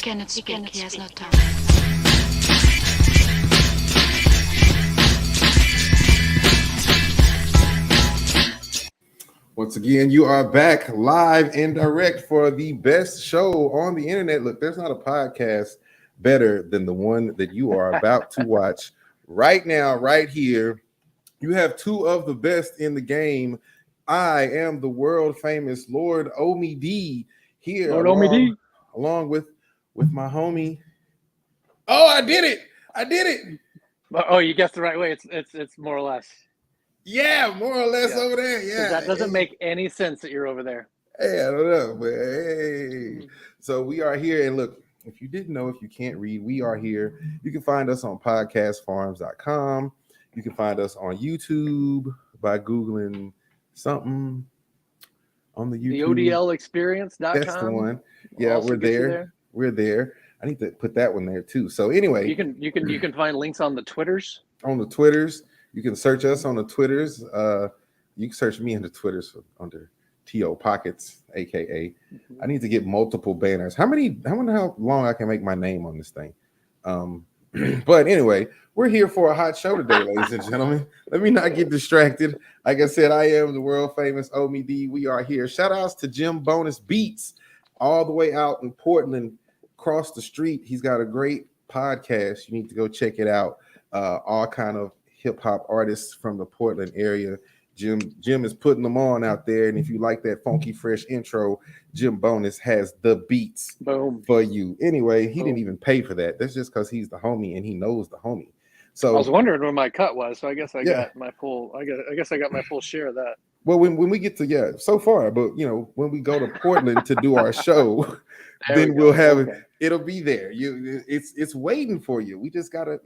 cannot speak, he has no tongue. Once again, you are back live and direct for the best show on the internet. Look, there's not a podcast better than the one that you are about to watch right now, right here. You have two of the best in the game. I am the world famous Lord Omie D here, Lord Omie D. along with my homie. Oh, I did it! I did it! Oh, you guessed the right way. It's more or less. Yeah, more or less over there. Yeah, that doesn't make any sense that you're over there. Hey, I don't know, but hey. So we are here, and look, if you didn't know, if you can't read, we are here. You can find us on podcastfarms.com. You can find us on YouTube by Googling something on the YouTube. The ODLexperience.com. That's the one. Yeah, we're there. We're there. I need to put that one there too. So anyway, you can find links on the Twitters. On the Twitters. You can search us on the Twitters. You can search me on the Twitters under T.O. Pockets, aka. I need to get multiple banners. I wonder how long I can make my name on this thing. But anyway, we're here for a hot show today, ladies and gentlemen. Let me not get distracted. Like I said, I am the world famous Omie D. We are here. Shout outs to Jim Bonus Beats, all the way out in Portland, across the street. He's got a great podcast. You need to go check it out. All kind of hip hop artists from the Portland area. Jim is putting them on out there, and if you like that funky fresh intro, Jim Bonus has the beats for you. Anyway, he didn't even pay for that. That's just because he's the homie and he knows the homie. So I was wondering where my cut was, so I guess I got my full. I guess I got my full share of that. Well, when we get to so far, but when we go to Portland to do our show, then we'll have it'll be there. It's waiting for you. We just gotta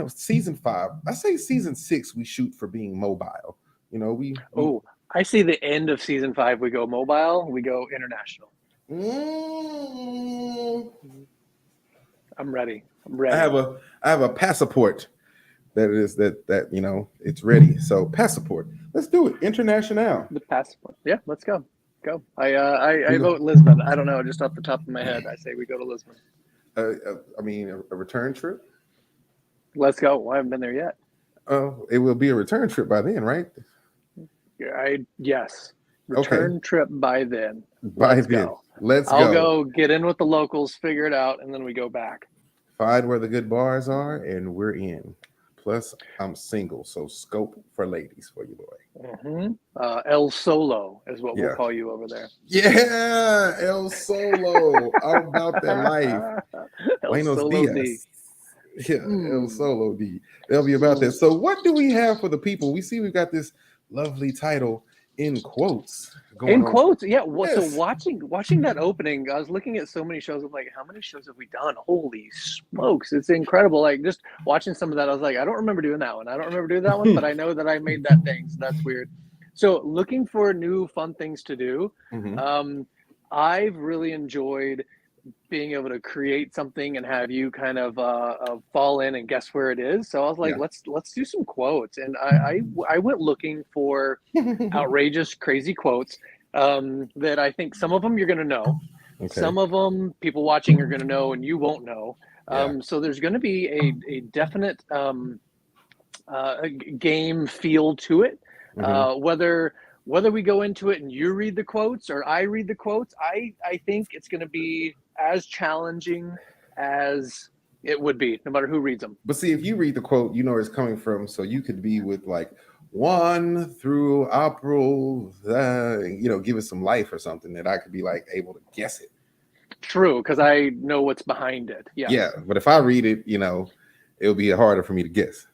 season 5. I say season 6 we shoot for being mobile. I see the end of season 5 we go mobile, we go international. I'm ready. I have a passport that it's ready. So passport. Let's do it. International. The passport. Yeah, let's go. Go. I vote Lisbon. I don't know, just off the top of my head, I say we go to Lisbon. A return trip? Let's go. I haven't been there yet. Oh, it will be a return trip by then, right? Yes. Return trip by then. Let's go. I'll go get in with the locals, figure it out, and then we go back. Find where the good bars are, and we're in. Plus, I'm single, so scope for ladies for you, boy. El Solo is what we'll call you over there. Yeah, El Solo. I'm about that life. Solo Diaz. Yeah, El Solo D. They'll be about that. So what do we have for the people? We see we've got this lovely title in quotes. Quotes, yeah. Yes. So watching that opening, I was looking at so many shows. I'm like, how many shows have we done? Holy smokes, it's incredible. Like just watching some of that, I was like, I don't remember doing that one. But I know that I made that thing. So that's weird. So looking for new fun things to do. I've really enjoyed being able to create something and have you kind of fall in and guess where it is. So I was like, let's do some quotes. And I went looking for outrageous, crazy quotes that I think some of them you're going to know. Okay. Some of them people watching are going to know and you won't know. So there's going to be a definite game feel to it. Whether we go into it and you read the quotes or I read the quotes, I think it's going to be as challenging as it would be, no matter who reads them. But see, if you read the quote, you know where it's coming from. So you could be with like 1 through April, give it some life or something that I could be like able to guess it. True, because I know what's behind it. Yeah, but if I read it, it'll be harder for me to guess.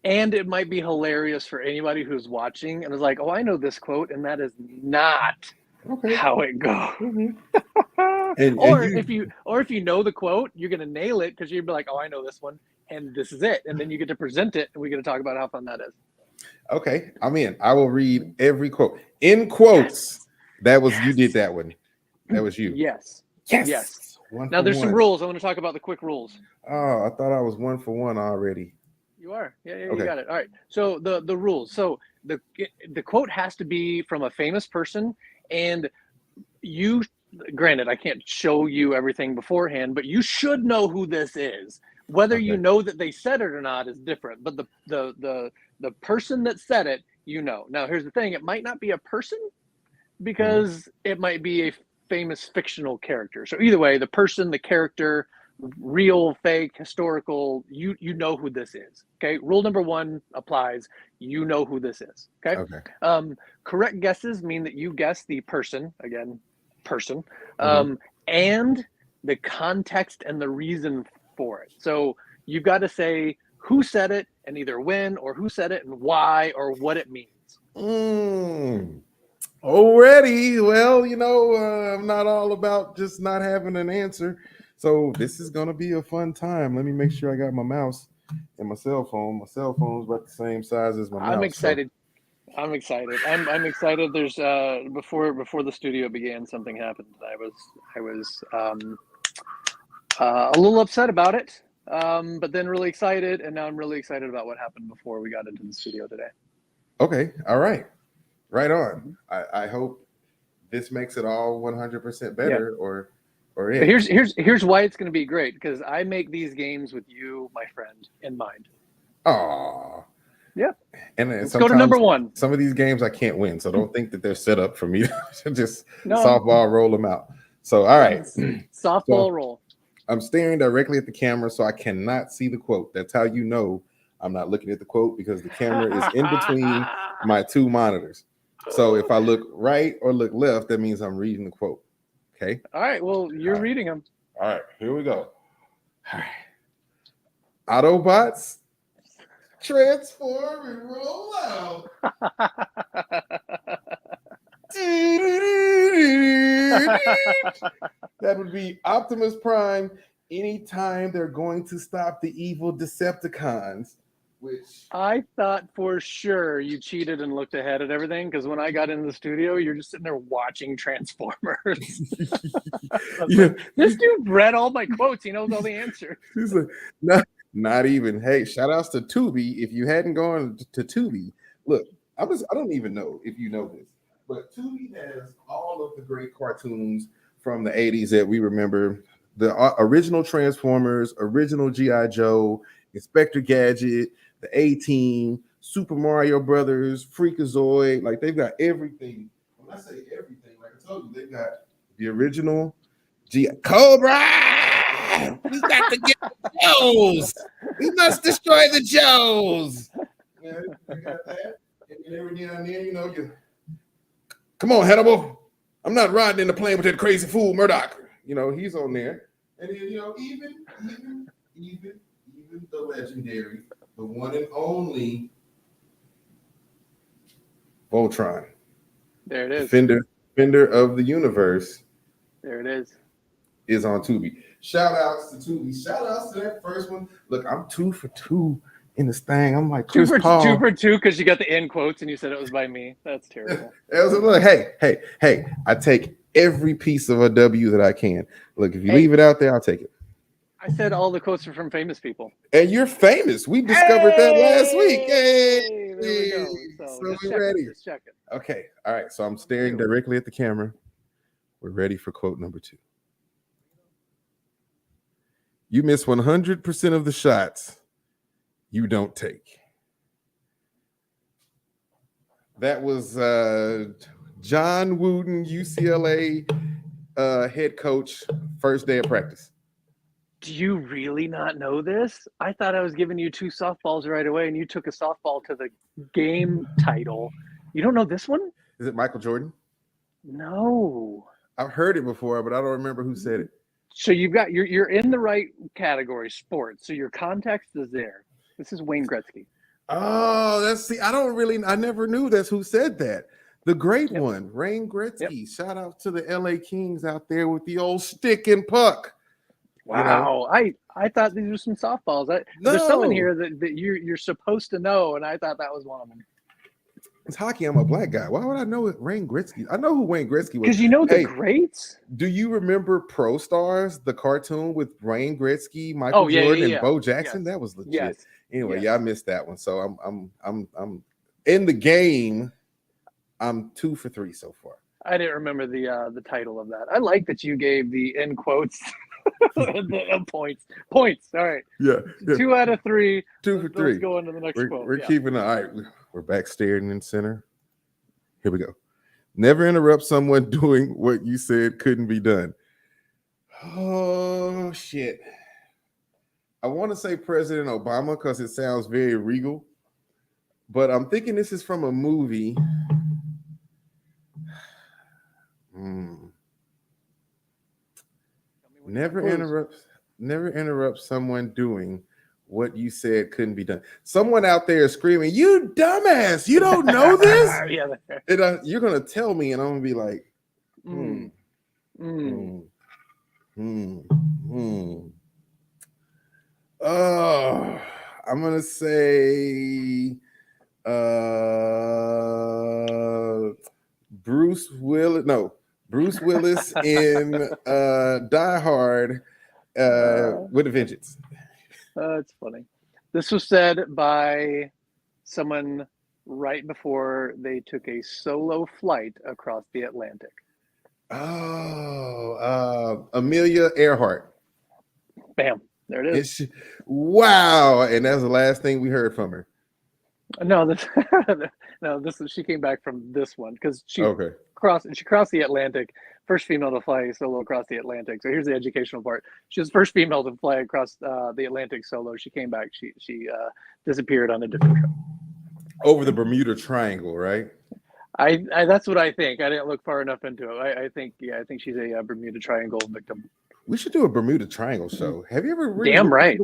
And it might be hilarious for anybody who's watching and is like, oh, I know this quote, and that is not how it goes. If you know the quote, you're gonna nail it because you'd be like, oh, I know this one, and this is it. And then you get to present it, and we get to talk about how fun that is. Okay, I'm in. I will read every quote. In quotes, you did that one. That was you. Yes. Now there's some rules. I want to talk about the quick rules. Oh, I thought I was 1 for 1 already. You are. Yeah, okay. You got it. All right. So the rules. So the quote has to be from a famous person, and you granted, I can't show you everything beforehand, but you should know who this is. Whether you know that they said it or not is different. But the person that said it, you know. Now, here's the thing: it might not be a person because it might be a famous fictional character. So either way, the person, the character, real, fake, historical, you know who this is. Okay. Rule number 1 applies. You know who this is. Okay. Correct guesses mean that you guess the person, again, person, and the context and the reason for it. So you've got to say who said it and either when, or who said it and why, or what it means. Already, well, I'm not all about just not having an answer. So this is going to be a fun time. Let me make sure I got my mouse and my cell phone. My cell phone's about the same size as my mouse. I'm excited. So. I'm excited. I'm excited. There's before the studio began, something happened. I was a little upset about it, but then really excited, and now I'm really excited about what happened before we got into the studio today. Okay. All right. Right on. I hope this makes it all 100% better, or here's why it's going to be great, because I make these games with you, my friend, in mind. Aww. Yeah. And let's go to number 1. Some of these games I can't win, so don't think that they're set up for me to just softball roll them out. So all right, softball roll. I'm staring directly at the camera, so I cannot see the quote. That's how you know I'm not looking at the quote, because the camera is in between my 2 monitors. So if I look right or look left, that means I'm reading the quote. Okay. All right. Well, you're reading them. All right. Here we go. All right. Autobots, transform and roll out. That would be Optimus Prime anytime they're going to stop the evil Decepticons. Which I thought for sure you cheated and looked ahead at everything, because when I got into the studio, you're just sitting there watching Transformers. This dude read all my quotes. He knows all the answers. He's like, not even. Hey, shout outs to Tubi. If you hadn't gone to Tubi, look, I don't even know if you know this, but Tubi has all of the great cartoons from the 80s that we remember. The original Transformers, original G.I. Joe, Inspector Gadget, the A-Team, Super Mario Brothers, Freakazoid. Like, they've got everything. When I say everything, like I told you, they've got the original Cobra. We got to get the Joes. We must destroy the Joes. Yeah, I got that. And every now and then, you come on, Hannibal. I'm not riding in the plane with that crazy fool Murdoch. He's on there. And then, even the legendary, the one and only Voltron. There it is. Defender of the universe. There it is. Is on Tubi. Shout outs to Tubi. Shout outs to that first one. Look, I'm 2 for 2 in this thing. I'm like Chris Paul. 2 for 2 because you got the end quotes and you said it was by me. That's terrible. Look, hey, I take every piece of a W that I can. Look, if you leave it out there, I'll take it. I said all the quotes are from famous people. And you're famous. We discovered that last week. Hey, there we go. So we're ready. Just check it. Okay. All right. So I'm staring directly at the camera. We're ready for quote number 2. You miss 100% of the shots you don't take. That was John Wooden, UCLA head coach, first day of practice. Do you really not know this? I thought I was giving you 2 softballs right away, and you took a softball to the game title. You don't know this one? Is it Michael Jordan? No. I've heard it before, but I don't remember who said it. So you're in the right category, sports. So your context is there. This is Wayne Gretzky. Oh, I never knew that's who said that. The great one, Wayne Gretzky. Yep. Shout out to the LA Kings out there with the old stick and puck. Wow, I thought these were some softballs. There's someone here that you're supposed to know, and I thought that was one of them. It's hockey. I'm a black guy. Why would I know Wayne Gretzky? I know who Wayne Gretzky was. Because you know the greats. Do you remember Pro Stars, the cartoon with Wayne Gretzky, Michael Jordan, and Bo Jackson? Yes. That was legit. Yes. Anyway, I missed that one. So I'm in the game. I'm 2 for 3 so far. I didn't remember the title of that. I like that you gave the end quotes the points. Points. All right. Yeah. 2 out of 3. 2 for 3. Let's go on to the next quote. We're keeping an eye. We're back staring in center. Here we go. Never interrupt someone doing what you said couldn't be done. Oh, shit. I want to say President Obama because it sounds very regal, but I'm thinking this is from a movie. Never interrupt someone doing what you said couldn't be done. Someone out there is screaming, "You dumbass! You don't know this?" And, you're gonna tell me, and I'm gonna be like, Oh, I'm gonna say Bruce Willis. No, Bruce Willis in Die Hard with a Vengeance. That's funny. This was said by someone right before they took a solo flight across the Atlantic. Oh, Amelia Earhart. Bam. There it is. Wow. And that's the last thing we heard from her. No, she came back from this one because she crossed the Atlantic. First female to fly solo across the Atlantic. So here's the educational part. She was the first female to fly across the Atlantic solo. She came back. She disappeared on a different trip. Over the Bermuda Triangle, right? I that's what I think. I didn't look far enough into it. I think she's a Bermuda Triangle victim. We should do a Bermuda Triangle show. Have you ever really? Damn right.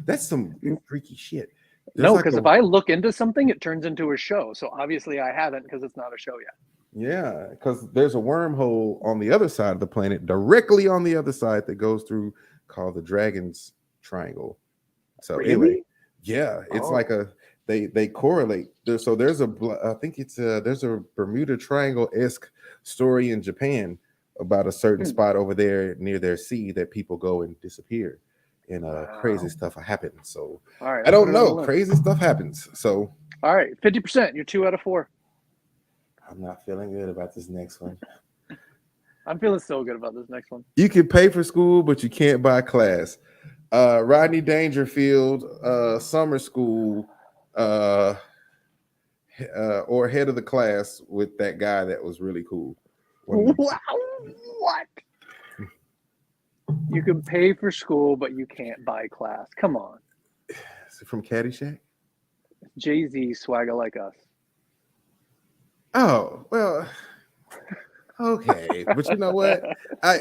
That's some freaky shit. No, because if I look into something, it turns into a show. So obviously I haven't because it's not a show yet. Yeah, because there's a wormhole on the other side of the planet, directly on the other side that goes through, called the Dragon's Triangle. So anyway, yeah, it's like they correlate. So there's a Bermuda Triangle-esque story in Japan about a certain spot over there near their sea that people go and disappear, and crazy stuff happens. So I don't know, crazy stuff happens. So all right, 50%. You're 2 out of 4. I'm not feeling good about this next one. I'm feeling so good about this next one. You can pay for school, but you can't buy class. Rodney Dangerfield, summer school, or head of the class with that guy that was really cool. Wow, what? You can pay for school, but you can't buy class. Come on. Is it from Caddyshack? Jay-Z, Swagger Like Us. Oh, well, okay. But you know what?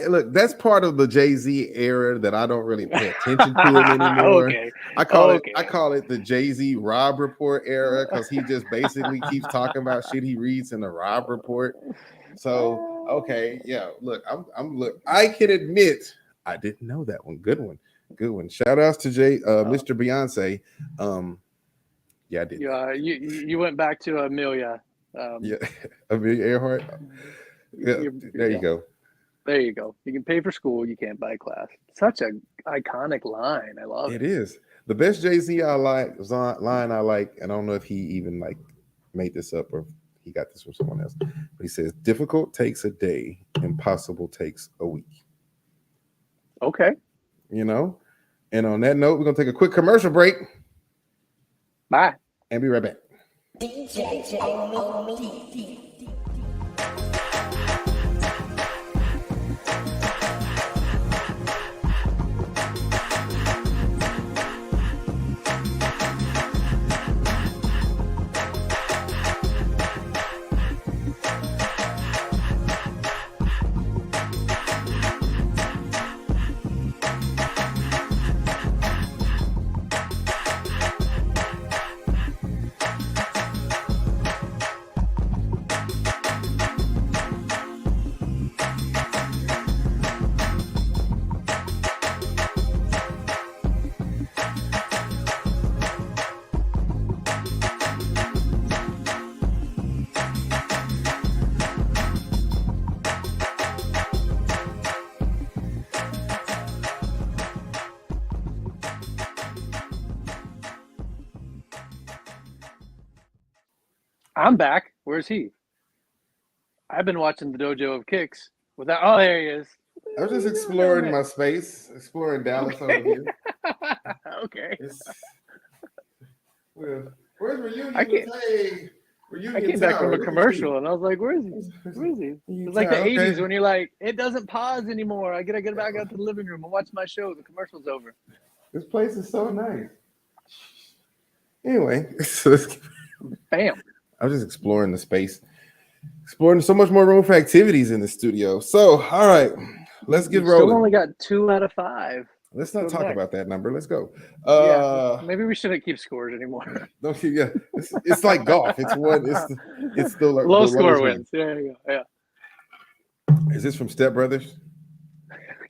Look, that's part of the Jay-Z era that I don't really pay attention to him anymore. Okay. I call it the Jay-Z Rob Report era because he just basically keeps talking about shit he reads in the Rob Report. So, okay, yeah, look, I can admit I didn't know that one. Good one. Shout outs to Mr. Beyonce. Yeah, I did. You went back to Amelia. Amelia Earhart. Yeah, there you go. There you go. You can pay for school, you can't buy class. Such an iconic line. I love it. It is the best Jay-Z line I like. I don't know if he even made this up or if he got this from someone else. But he says, "Difficult takes a day, impossible takes a week." Okay. You know, and on that note, we're gonna take a quick commercial break. Bye. And be right back. I'm back. Where's he? I've been watching the Dojo of Kicks without. Oh, there he is. I was just exploring my space, exploring Dallas over here. Okay. Well, where's Reunion? I came back from a commercial and I was like, where is he? Where is he? It's like the 80s when you're like, it doesn't pause anymore. I gotta get back out to the living room and watch my show. The commercial's over. This place is so nice. Anyway, Bam. I was just exploring the space, exploring so much more room for activities in the studio. So, all right, let's get rolling. Still only got 2 out of 5. Let's not talk about that number. Let's go. Maybe we shouldn't keep scores anymore. Don't you? Yeah, it's like golf. It's one. It's the low score wins. There you go. Yeah. Is this from Step Brothers?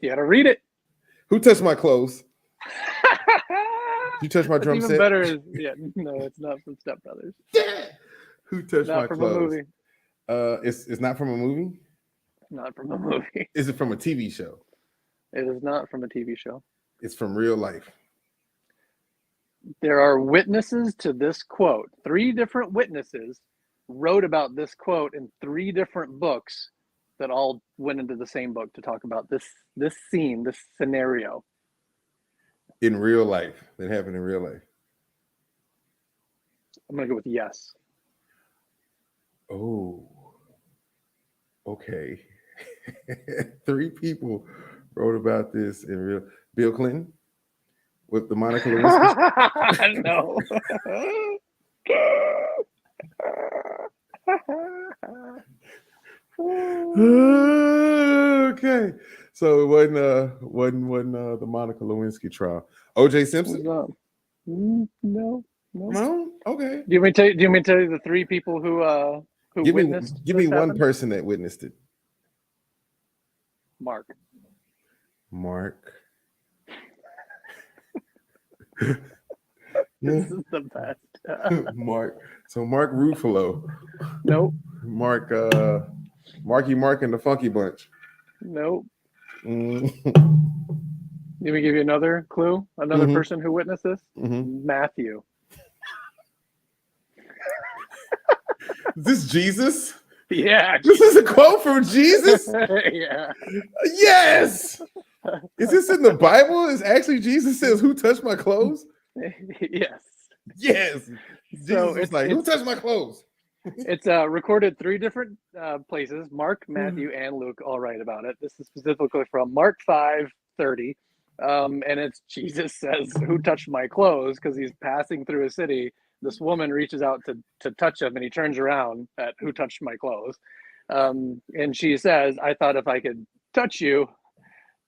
You gotta read it. Who touched my clothes? You touched my drum even set? Better is, no, it's not from Step Brothers. Who touched my from clothes? A movie. It's not from a movie? Not from a movie. Is it from a TV show? It is not from a TV show. It's from real life. There are witnesses to this quote. 3 different witnesses wrote about this quote in 3 different books that all went into the same book to talk about this scene, this scenario. In real life. That happened in real life. I'm going to go with yes. Oh. Okay. 3 people wrote about this in real. Bill Clinton with the Monica Lewinsky. No. Okay, so it wasn't the Monica Lewinsky trial. O.J. Simpson? No. Okay. Do you want me to tell you the 3 people who witnessed? Give me one person that witnessed it. Mark. This is the best. Mark. So Mark Ruffalo. Nope. Marky Mark and the Funky Bunch. Nope. Let me give you another clue. Another person who witnessed this. Matthew. Is this Jesus? Yeah. This is a quote from Jesus? Yeah. Yes. Is this in the Bible? Is actually Jesus says, "Who touched my clothes?" Yes. Yes. So it's like, "Who touched my clothes?" It's recorded 3 different places. Mark, Matthew, and Luke all write about it. This is specifically from Mark 5:30, and it's Jesus says, "Who touched my clothes?" Because he's passing through a city. This woman reaches out to touch him, and he turns around at "Who touched my clothes?" And she says, "I thought if I could touch you,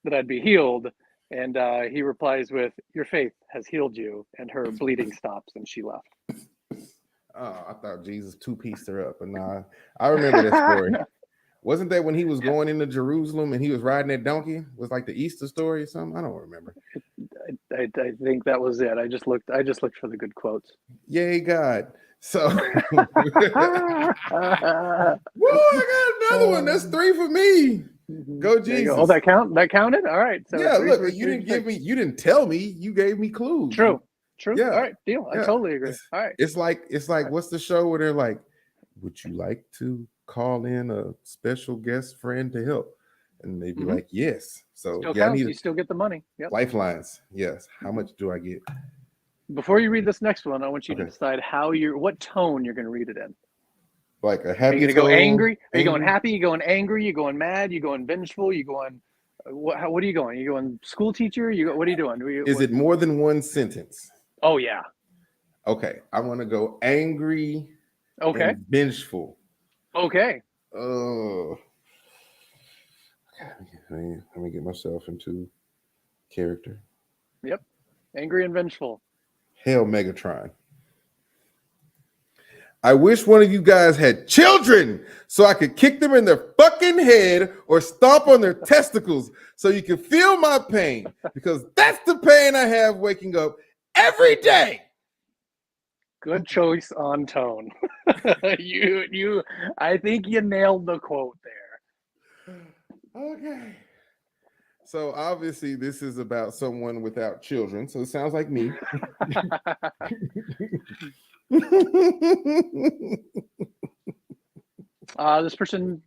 that I'd be healed." And he replies with, "Your faith has healed you." And her bleeding stops, and she left. Oh, I thought Jesus 2-pieced her up, but nah, I remember that story. Wasn't that when he was going into Jerusalem and he was riding that donkey? It was like the Easter story or something? I don't remember. I think that was it. I just looked for the good quotes. Yay, God. So whoa, I got another one. That's 3 for me. Go Jesus. Oh, that counted? All right. So yeah, look, you didn't tell me, you gave me clues. True. Yeah. All right, deal. I totally agree. All right. It's like what's the show where they're like, "Would you like to call in a special guest friend to help?" And they'd be like, "Yes." So you still get the money. Yep. Lifelines. Yes. How much do I get? Before you read this next one, I want you to decide what tone you're going to read it in. Like a happy. Are you going to go angry? Are you going happy? You going angry? You going mad? You going vengeful? You going? What are you going? You going school teacher? What are you doing? Is it more than one sentence? Oh yeah. Okay, I want to go angry. Okay. And vengeful. Okay. Oh. Let me get myself into character. Yep. Angry and vengeful. Hail Megatron. I wish one of you guys had children so I could kick them in their fucking head or stomp on their testicles so you can feel my pain, because that's the pain I have waking up every day. Good choice on tone. I think you nailed the quote there. Okay. So obviously this is about someone without children. So it sounds like me. This person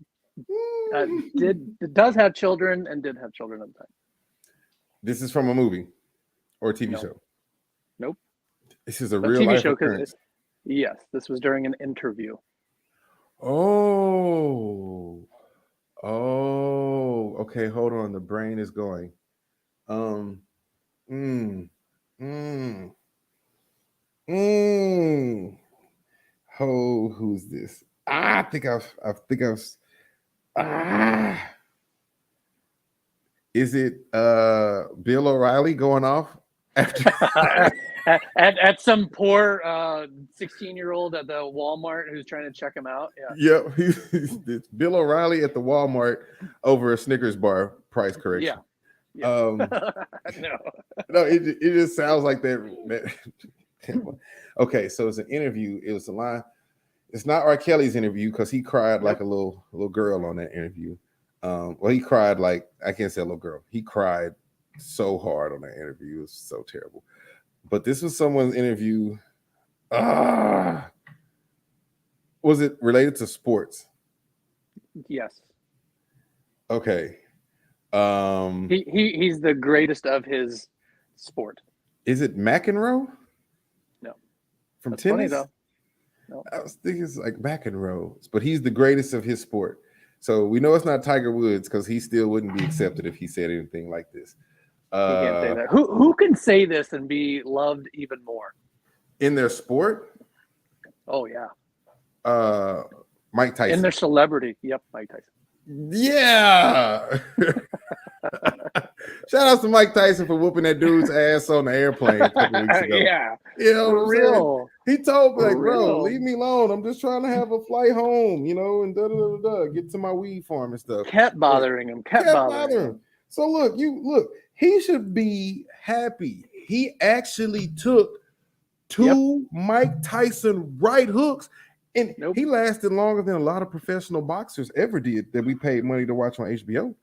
Does have children and did have children at the time. This is from a movie or a TV No. show. Nope. This is a The real TV life show, occurrence. yes, this was during an interview. Oh, okay. Hold on. The brain is going. Oh, who's this? I think I've. Is it Bill O'Reilly going off after at some poor 16-year-old at the Walmart who's trying to check him out? Yeah. Yep, it's Bill O'Reilly at the Walmart over a Snickers bar price correction. Yeah. No, it just sounds like that. Okay, so it's an interview. It was a line. It's not R. Kelly's interview because he cried like a little girl on that interview. Well, he cried like, I can't say a little girl. He cried so hard on that interview. It was so terrible. But this was someone's interview. Was it related to sports? Yes. Okay. He's the greatest of his sport. Is it McEnroe? No. From That's tennis? funny, though. No. I was thinking it's like McEnroe, but he's the greatest of his sport. So we know it's not Tiger Woods because he still wouldn't be accepted if he said anything like this. He can't say that. Who can say this and be loved even more in their sport? Oh yeah. Mike Tyson. In their celebrity. Yep, Mike Tyson. Yeah. Shout out to Mike Tyson for whooping that dude's ass on the airplane a couple weeks ago. Yeah. You know what I'm real. Saying? He told me, like, For bro, real. leave me alone. I'm just trying to have a flight home, and get to my weed farm and stuff. Kept bothering him. Kept bothering him. So look, he should be happy. He actually took two Mike Tyson right hooks, and he lasted longer than a lot of professional boxers ever did that we paid money to watch on HBO.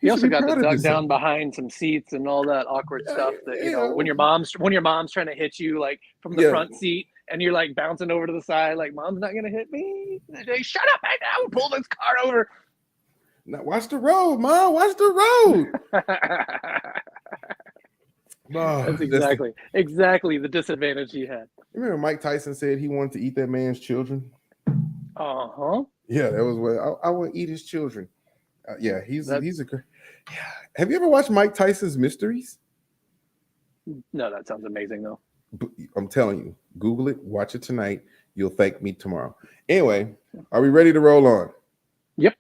He also got to duck down behind some seats and all that awkward stuff that when your mom's trying to hit you like from the front seat and you're like bouncing over to the side like mom's not gonna hit me. Hey, shut up right now! Pull this car over. Now watch the road, Mom. Watch the road. That's exactly the disadvantage he had. Remember Mike Tyson said he wanted to eat that man's children? Uh-huh. Yeah, that was what I want to eat his children. He's a Have you ever watched Mike Tyson's Mysteries? No, that sounds amazing though. I'm telling you, Google it, watch it tonight. You'll thank me tomorrow. Anyway, are we ready to roll on? Yep.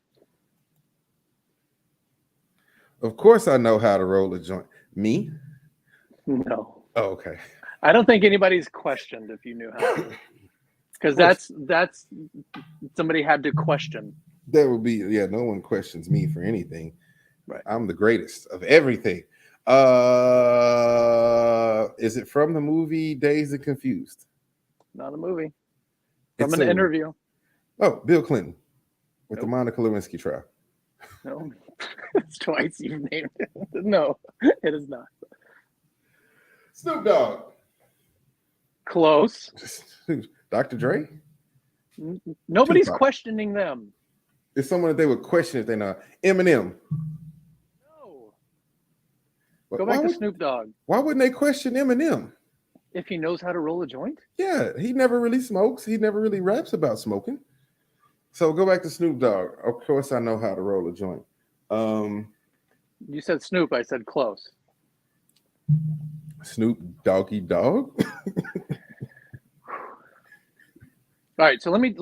Of course I know how to roll a joint. Me? No. Oh, okay. I don't think anybody's questioned if you knew how to. Because that's somebody had to question. That would be, no one questions me for anything. Right. I'm the greatest of everything. Is it from the movie Dazed and Confused? Not a movie. From an interview. Oh, Bill Clinton with the Monica Lewinsky trial. No. It's twice you've named it. No, it is not. Snoop Dogg. Close. Dr. Dre? Nobody's Tupac. questioning them. It's someone that they would question if they know. Eminem. No. Go back to Snoop Dogg. Why wouldn't they question Eminem? If he knows how to roll a joint? Yeah, he never really smokes. He never really raps about smoking. So go back to Snoop Dogg. Of course I know how to roll a joint. You said Snoop, I said close. Snoop Doggy Dogg? All right, so let me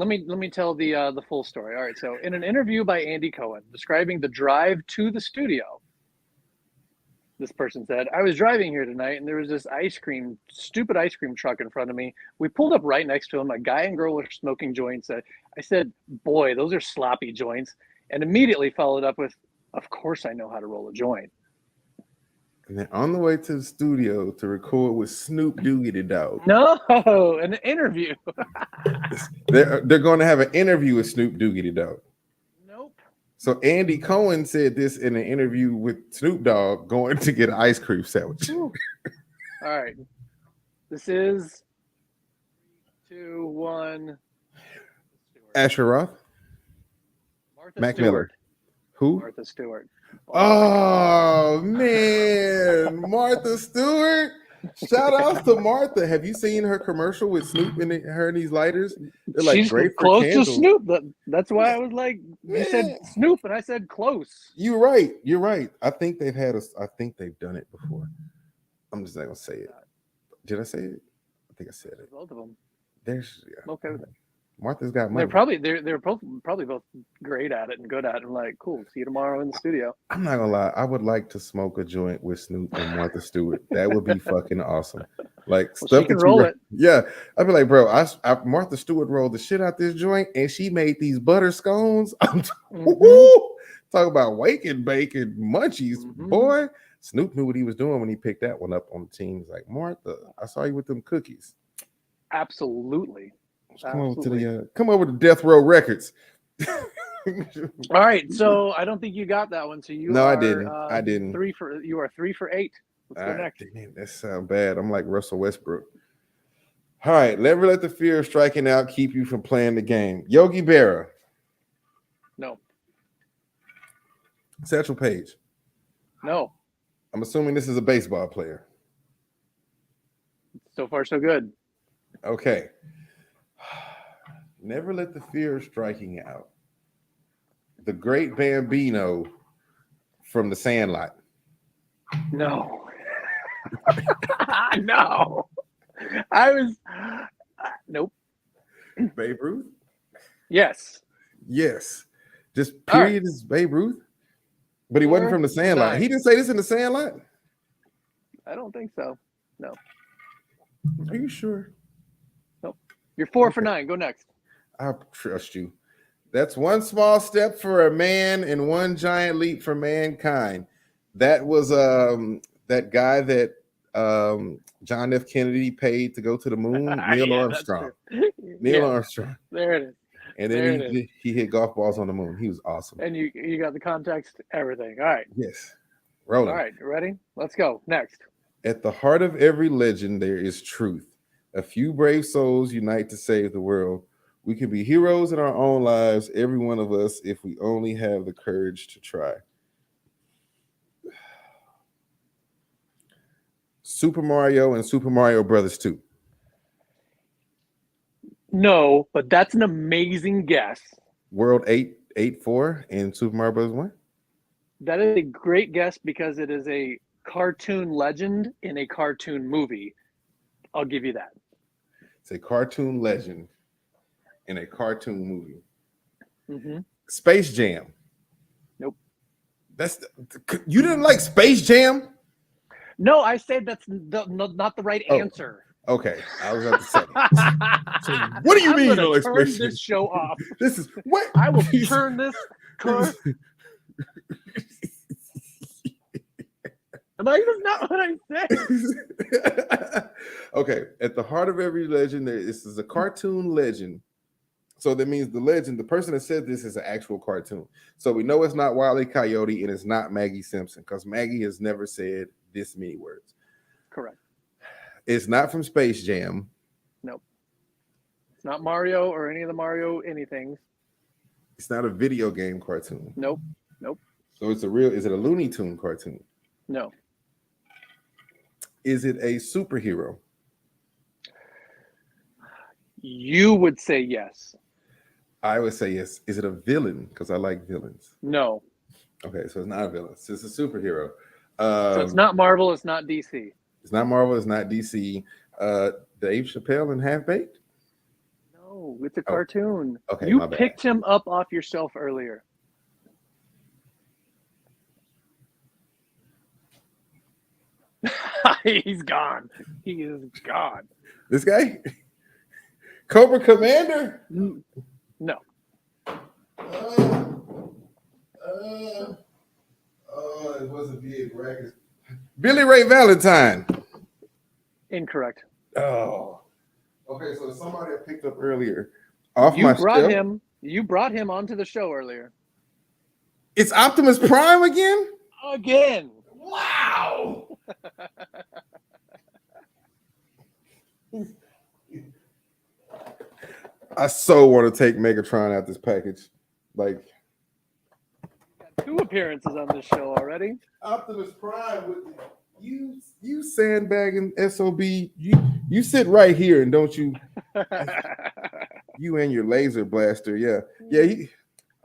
tell the full story. All right, so in an interview by Andy Cohen describing the drive to the studio, this person said, "I was driving here tonight and there was this stupid ice cream truck in front of me. We pulled up right next to him. A guy and girl were smoking joints. I said, boy, those are sloppy joints. And immediately followed up with, of course I know how to roll a joint." And then on the way to the studio to record with Snoop Dogg. No, an interview. They're going to have an interview with Snoop Dogg. Nope. So Andy Cohen said this in an interview with Snoop Dogg going to get an ice cream sandwich. All right. This is 2, 1. Asher Roth. Martha Mac Stewart. Miller. Who? Martha Stewart. Oh man, Martha Stewart. Shout outs to Martha. Have you seen her commercial with Snoop and her and these lighters? They're like She's great for close candles. to Snoop. That's why I was like, you said Snoop, and I said close. You're right. You're right. I think they've done it before. I'm just not gonna say it. Did I say it? I think I said it. Both of them. I'm okay with it. Martha's got money. They're probably both great at it and good at it. And like, cool. See you tomorrow in the studio. I'm not gonna lie. I would like to smoke a joint with Snoop and Martha Stewart. That would be fucking awesome. Like stuff that roll it. Yeah, I'd be like, bro. Martha Stewart rolled the shit out this joint, and she made these butter scones. Talk about wake and bake and munchies, boy. Snoop knew what he was doing when he picked that one up on the team. He's like, Martha, I saw you with them cookies. Absolutely. Come over to Death Row Records. All right, so I don't think you got that one. So I didn't. I didn't. You are 3 for 8. Let's go next. That sounds bad. I'm like Russell Westbrook. All right, never let the fear of striking out keep you from playing the game. Yogi Berra. No. Satchel Paige. No. I'm assuming this is a baseball player. So far, so good. Okay. Never let the fear of striking out. The Great Bambino from The Sandlot. No. No. Nope. Babe Ruth? Yes. Just period is Babe Ruth? But he wasn't from The Sandlot. 9. He didn't say this in The Sandlot? I don't think so. No. Are you sure? Nope. You're 4 for 9. Go next. I trust you. That's one small step for a man and one giant leap for mankind. That was that guy that John F. Kennedy paid to go to the moon, Neil Armstrong. Neil Armstrong. There it is. And then he hit golf balls on the moon. He was awesome. And you got the context, everything. All right. Yes. Rolling. All right. Ready? Let's go. Next. At the heart of every legend, there is truth. A few brave souls unite to save the world. We can be heroes in our own lives, every one of us, if we only have the courage to try. Super Mario and Super Mario Brothers 2. No, but that's an amazing guess. World 884 and Super Mario Brothers 1? That is a great guess because it is a cartoon legend in a cartoon movie. I'll give you that. It's a cartoon legend in a cartoon movie. Mm-hmm. Space Jam. Nope. You didn't like Space Jam? No, I said that's not the right answer. Okay, I was about to say. So what do you mean? I'm gonna turn this show off. This is what I will turn this. That's not what I said. Okay, at the heart of every legend, this is a cartoon legend. So that means the person that said this is an actual cartoon. So we know it's not Wile E. Coyote and it's not Maggie Simpson because Maggie has never said this many words. Correct. It's not from Space Jam. Nope. It's not Mario or any of the Mario anythings. It's not a video game cartoon. Nope. So is it a Looney Tune cartoon? No. Is it a superhero? You would say yes. I would say yes. Is it a villain? Because I like villains. No. Okay, so it's not a villain. It's a superhero. So it's not Marvel. It's not DC. It's not Marvel. It's not DC. Dave Chappelle and Half Baked? No, it's a cartoon. Okay, you picked him up off your shelf earlier. He's gone. He is gone. This guy? Cobra Commander? No. It wasn't big records. Billy Ray Valentine. Incorrect. Oh. Okay, so somebody I picked up earlier. You brought him onto the show earlier. It's Optimus Prime again? Again. Wow. I so want to take Megatron out this package. Like 2 appearances on this show already. Optimus Prime with you sandbagging SOB. You sit right here and don't you? You and your laser blaster. Yeah. I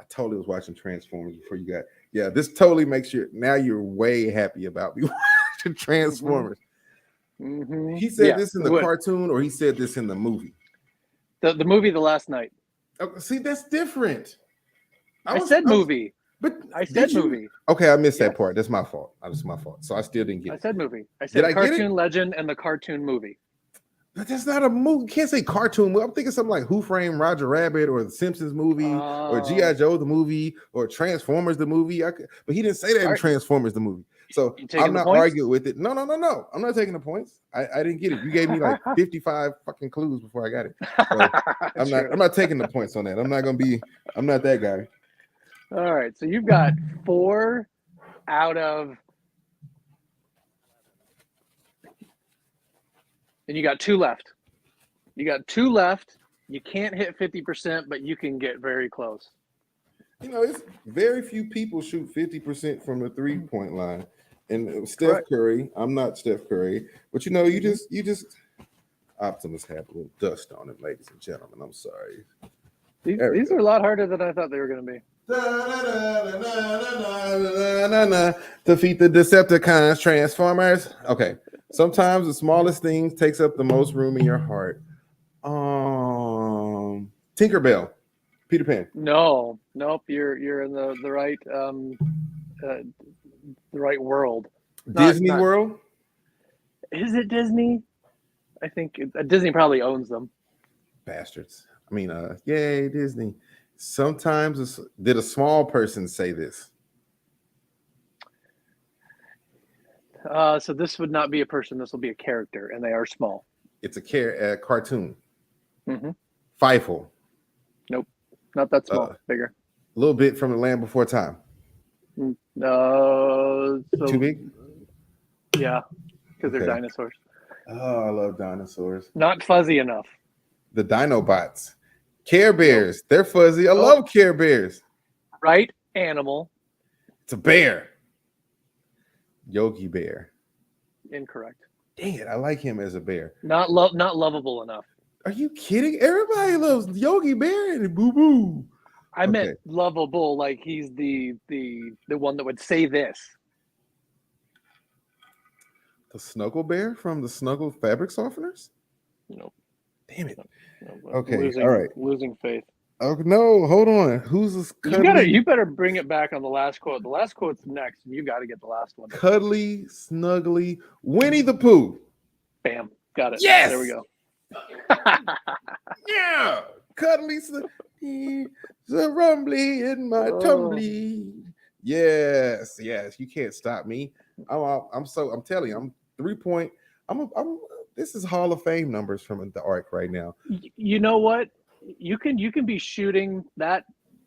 totally was watching Transformers before you got. Yeah, this totally makes you now you're way happy about me watching Transformers. Mm-hmm. He said this in the cartoon, or he said this in the movie. The movie The Last Night. Oh, see, that's different. I said movie. But I said movie. Okay, I missed that part. That's my fault. That's my fault. So I still didn't get it. I said movie. I said Did cartoon legend and the cartoon movie. But that's not a movie. You can't say cartoon movie. I'm thinking something like Who Framed Roger Rabbit or the Simpsons movie or G.I. Joe the movie or Transformers the movie. But he didn't say that in Transformers the movie. So I'm not arguing with it. No. I'm not taking the points. I didn't get it. You gave me like 55 fucking clues before I got it. So I'm not taking the points on that. I'm not that guy. All right. So you've got 4 out of, and you got 2 left. You can't hit 50%, but you can get very close. It's very few people shoot 50% from the 3-point line. And Steph Curry, I'm not Steph Curry, but you just Optimus had a little dust on it, ladies and gentlemen. I'm sorry. These are a lot harder than I thought they were going to be. Defeat the Decepticons, Transformers. Okay. Sometimes the smallest things takes up the most room in your heart. Tinkerbell, Peter Pan. Nope. You're in the right the right world. Disney World. Is it Disney? I think Disney probably owns them. Bastards. I mean, yay Disney. Sometimes did a small person say this? So this would not be a person. This will be a character, and they are small. It's a cartoon. Mm-hmm. Fievel. Nope, not that small. Bigger. A little bit from The Land Before Time. Too big? Yeah, because they're dinosaurs. Oh, I love dinosaurs. Not fuzzy enough. The Dinobots. Care Bears. They're fuzzy. I love Care Bears. Right animal. It's a bear. Yogi Bear. Incorrect. Dang it, I like him as a bear. Not lovable enough. Are you kidding? Everybody loves Yogi Bear and Boo Boo. I meant lovable, like he's the one that would say this. The Snuggle Bear from the Snuggle Fabric Softeners? Nope. Damn it. No, okay, all right. Losing faith. Oh no, hold on. Who's this? You better bring it back on the last quote. The last quote's next, and you got to get the last one. Cuddly, snuggly, Winnie the Pooh. Bam, got it. Yes, there we go. Yeah, cuddly, the rumbly in my tumbly. Yes. You can't stop me. I'm telling you, I'm 3-point. This is Hall of Fame numbers from the Arc right now. You know what? You can be shooting that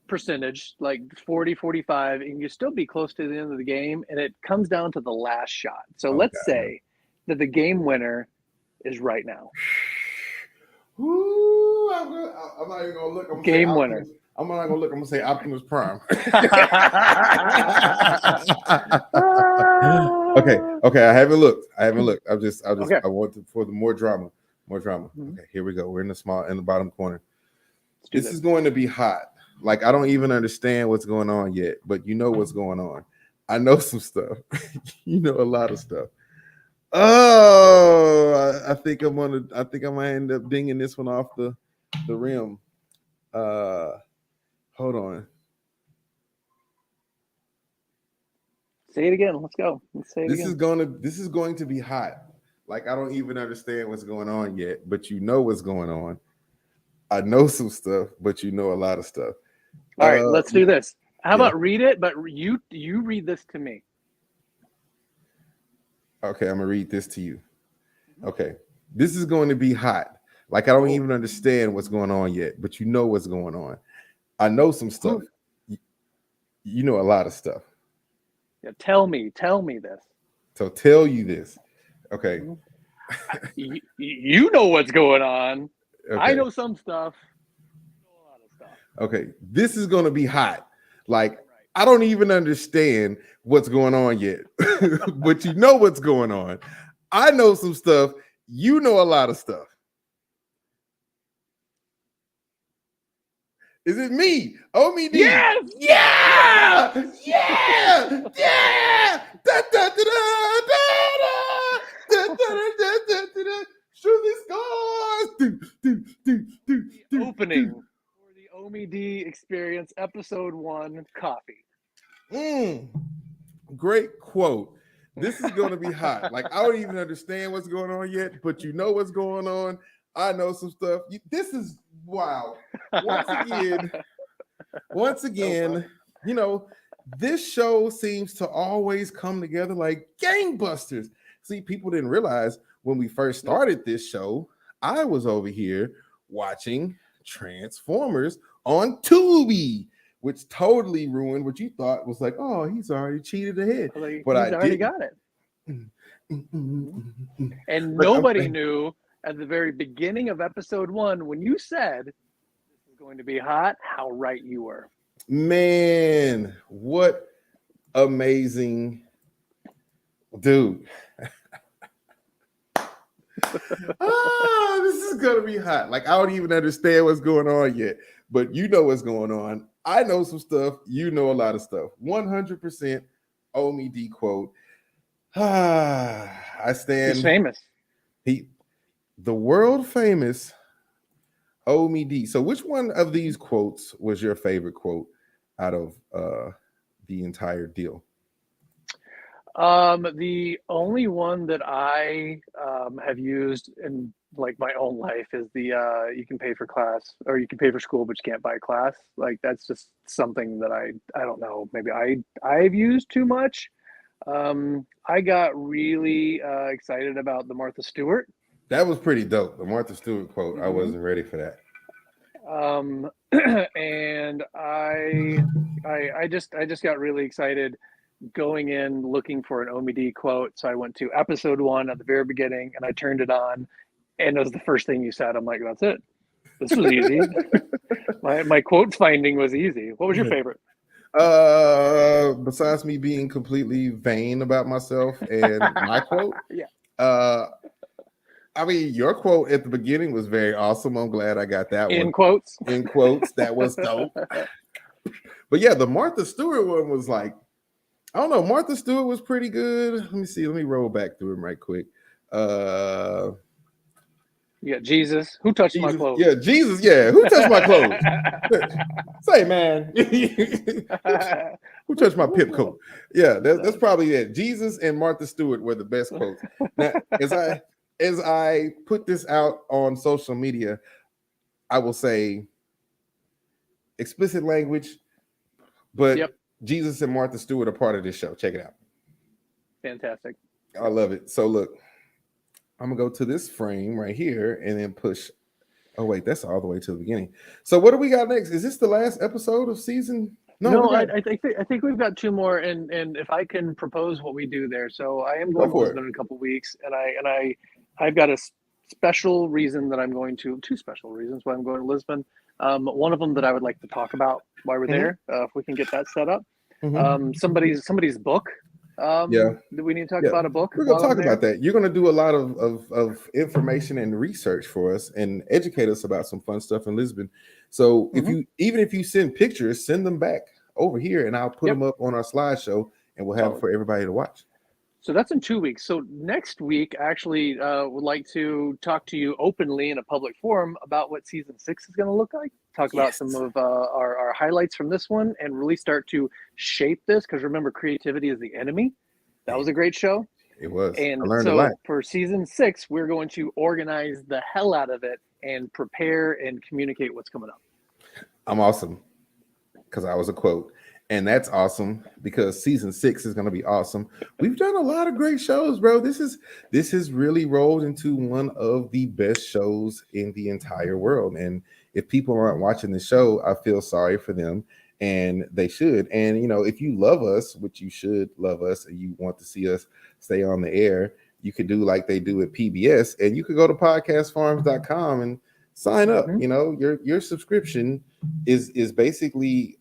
percentage, like 40, 45, and you still be close to the end of the game, and it comes down to the last shot. So let's say that the game winner is right now. Ooh, I'm not even gonna look. Game winner. I'm not gonna look. I'm gonna say Optimus Prime. Okay. I haven't looked. I want for the more drama. Mm-hmm. Okay, here we go. We're in the bottom corner. This is going to be hot. Like I don't even understand what's going on yet, but you know what's going on. I know some stuff. You know a lot of stuff. Oh, I think I'm gonna end up dinging this one off the rim. Hold on. Say it again. Let's go. Let's say it again. This is going to be hot. Like I don't even understand what's going on yet, but you know what's going on. I know some stuff, but you know a lot of stuff. All right, let's do this. How about read it, but you read this to me. Okay, I'm gonna read this to you. Okay, this is going to be hot. Like I don't even understand what's going on yet, but you know what's going on. I know some stuff. You know a lot of stuff. Yeah, tell me this. So tell you this. Okay. You know what's going on. Okay. I know some stuff. I know a lot of stuff. Okay, this is going to be hot. Like I don't even understand what's going on yet, but you know what's going on. I know some stuff. You know a lot of stuff. Is it me? Omie D. Yes! Yeah! Yeah! Yeah! Da, da, da, da, da, da, da, da, da, da. Shooting scores. The opening for the Omie D Experience Episode 1 Coffee. Great quote. This is going to be hot. Like, I don't even understand what's going on yet, but you know what's going on. I know some stuff. This is wow. Once again, you know, this show seems to always come together like gangbusters. See, people didn't realize when we first started this show, I was over here watching Transformers on Tubi, which totally ruined what you thought was like, oh, he's already cheated ahead. Like, but he's already got it. And nobody knew at the very beginning of episode 1 when you said this is going to be hot, how right you were. Man, what amazing dude. This is gonna be hot. Like, I don't even understand what's going on yet, but you know what's going on. I know some stuff. You know a lot of stuff. 100% Omie D quote. I stand. He's famous. The world famous Omie D. So, which one of these quotes was your favorite quote out of the entire deal? The only one that I have used in like my own life is the you can pay for class or you can pay for school, but you can't buy class. Like, that's just something that I don't know. Maybe I've used too much. I got really excited about the Martha Stewart. That was pretty dope. The Martha Stewart quote. Mm-hmm. I wasn't ready for that. And I just got really excited going in looking for an Omie D quote. So I went to episode 1 at the very beginning and I turned it on, and it was the first thing you said. I'm like, that's it. This was easy. my quote finding was easy. What was your favorite? Besides me being completely vain about myself and my quote, I mean, your quote at the beginning was very awesome. I'm glad I got that one. In quotes, that was dope. But yeah, the Martha Stewart one was like, I don't know. Martha Stewart was pretty good. Let me see. Let me roll back through him right quick. Yeah, Jesus. Who touched my clothes? Yeah, Jesus. Yeah, who touched my clothes? Say, man. Who touched my pimp coat? Yeah, that's probably it. Jesus and Martha Stewart were the best quotes. Now, as I put this out on social media, I will say explicit language, but Jesus and Martha Stewart are part of this show. Check it out. Fantastic. I love it. So look, I'm gonna go to this frame right here and then push. Oh wait, that's all the way to the beginning. So what do we got next? Is this the last episode of season? No, I think we've got 2 more, and if I can propose what we do there. So I am going to Lisbon in a couple of weeks, and I've got a special reason that I'm going to 2 special reasons why I'm going to Lisbon. One of them that I would like to talk about while we're there, if we can get that set up. Somebody's book. Do we need to talk about a book? We're going to talk about that. You're going to do a lot of information and research for us and educate us about some fun stuff in Lisbon. So if you send pictures, send them back over here and I'll put them up on our slideshow and we'll have it for everybody to watch. So that's in 2 weeks. So next week, I actually would like to talk to you openly in a public forum about what season 6 is going to look like. Talk about some of our highlights from this one and really start to shape this. Because remember, creativity is the enemy. That was a great show. It was. And I learned a lot. For season 6, we're going to organize the hell out of it and prepare and communicate what's coming up. I'm awesome because I was a quote. And that's awesome because season 6 is going to be awesome. We've done a lot of great shows, bro. This has really rolled into one of the best shows in the entire world. And if people aren't watching the show, I feel sorry for them, and they should. And, you know, if you love us, which you should love us, and you want to see us stay on the air, you could do like they do at PBS, and you could go to podcastfarms.com and sign up. You know, your subscription is basically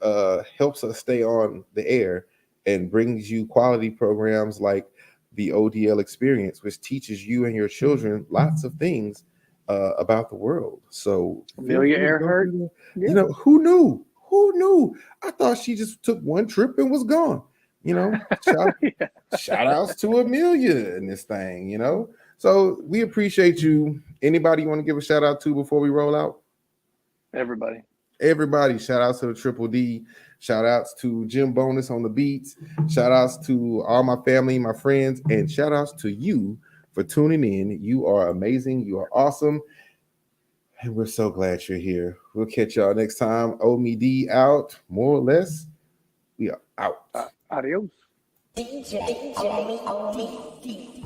helps us stay on the air and brings you quality programs like the ODL Experience, which teaches you and your children lots of things about the world. So Amelia Earhart, you know, who knew? Who knew? I thought she just took one trip and was gone. You know, shout outs to Amelia in this thing, you know. So we appreciate you. Anybody you want to give a shout out to before we roll out? Everybody. Shout outs to the Triple D. Shout outs to Jim Bonus on the beats. Shout outs to all my family, my friends, and shout outs to you for tuning in. You are amazing. You are awesome. And we're so glad you're here. We'll catch y'all next time. Omie D out, more or less. We are out. Adios. DJ, Omie.